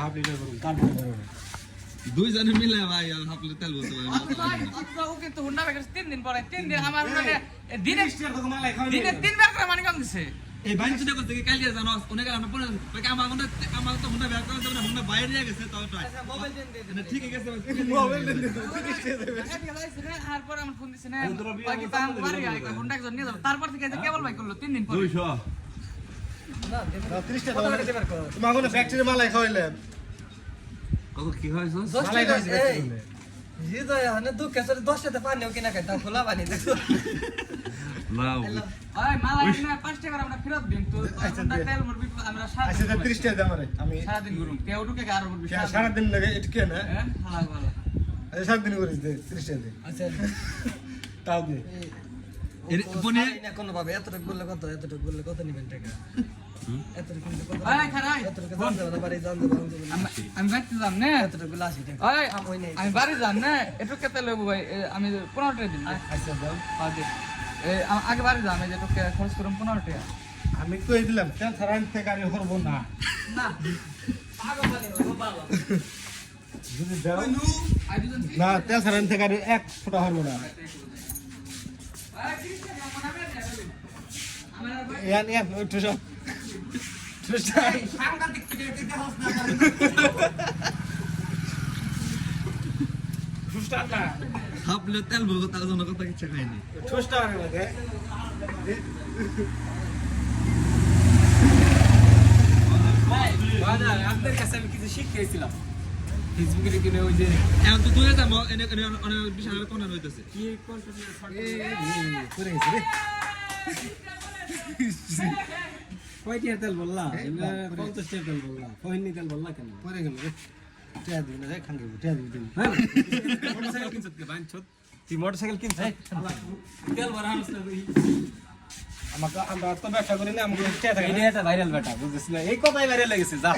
half litre করুন তারপর দুইজনে মিলে ভাই হাফ লিটার তেল বলতে ভাই ওকে তো হুন্ডা বেকার 3 দিন পরে 3 দিন আমার মানে দিনে মালাই খাওয়া দিনে 3 বার করে মানি কম দিছে এই বাইন সুদা করতে কি কাল জানো অনেক আমরা পরে আমার তো হুন্ডা বের করে দেব হুন্ডা বাইরে নিয়ে গেছে তো মোবাইল দেন দে ঠিক আছে মোবাইল দেন আর পরে আমার ফোন দিছে না বাকি পাম বাড়ি আই হুন্ডা একজন নিয়ে যাও তারপর থেকে যে কেবল ভাই করলো 3 দিন পরে 200 না 30 টাকা তোমাকে না ফ্যাক্টরি মালাই খাওয়াইলেন কত কি হইছে মালাই খাইছে ফ্যাক্টরি ये तो है ना तू कैसे 10 से पानी ओके ना कहता खुला पानी देखो লাও ভাই মালাই না 5 টাকা আমরা ফেরত দিন তো হুন্ডা তেল মরবি আমরা আচ্ছা 30 টাকা দাম রে আমি সারা দিন ঘুরুম কেউ ঢুকে আর মরবি সারা দিন লাগে এটা কি না হ্যাঁ ভালো ভালো আচ্ছা সারা দিন করিস দে 30 টাকা দে अच्छा তাও দে এর বনে না কোন ভাবে এতটুকু বললে কত নেবেন টাকা এতটুকু কত ভাই খারাই এতটুকু দাম দেব বাড়ি দাম দেব আমি বাইতে যাম না এতটুকু লাসি টাকা ওই আমি বাড়ি যাম না একটু কেতে লইব ভাই আমি 15 টাকা দিন আচ্ছা দাও আগে আগে বাড়ি যাম এই যে তোকে খরচ করুম 15 টাকা আমি কই দিলাম কেন সারান থেকে গাড়ি করব না না আগে বাড়ি বাবা যদি দাও আই দুজন না তেল সারান থেকে গাড়ি এক ফোঁটা হবো না ইয়ান ইয়ান ওই টুসা টুসা সাংঘাতিক দিতে হস না টুসা না হাফ লিটার তেল বলতে তার জন্য কত কিছু খাইনি টুসা আরে লাগে বাজা আপনাদের কাছে আমি কিছু শিখেছিলাম ফেসবুকে কিনে ওই যে এখন তো তুই যাম এনে অনেক বিশাল কোন হইতেছে কি কন্টেন্ট করে গেছে রে কয়টি তেল বললা 50 টাকা তেল বললা কয়নি তেল বললা কেন করে গেল রে টিয়া দিন না খাঙ্গে টিয়া দিন হ্যাঁ মোটরসাইকেল কিনছত কে বানছত তুই মোটরসাইকেল কিনছ তেল ভরা হচ্ছে আমাকে আমরা তো ব্যবসা করি না আমাকে টিয়া থাকে এটা ভাইরাল বেটা বুঝছিস না এই কথাই ভাইরাল লেগেছে যা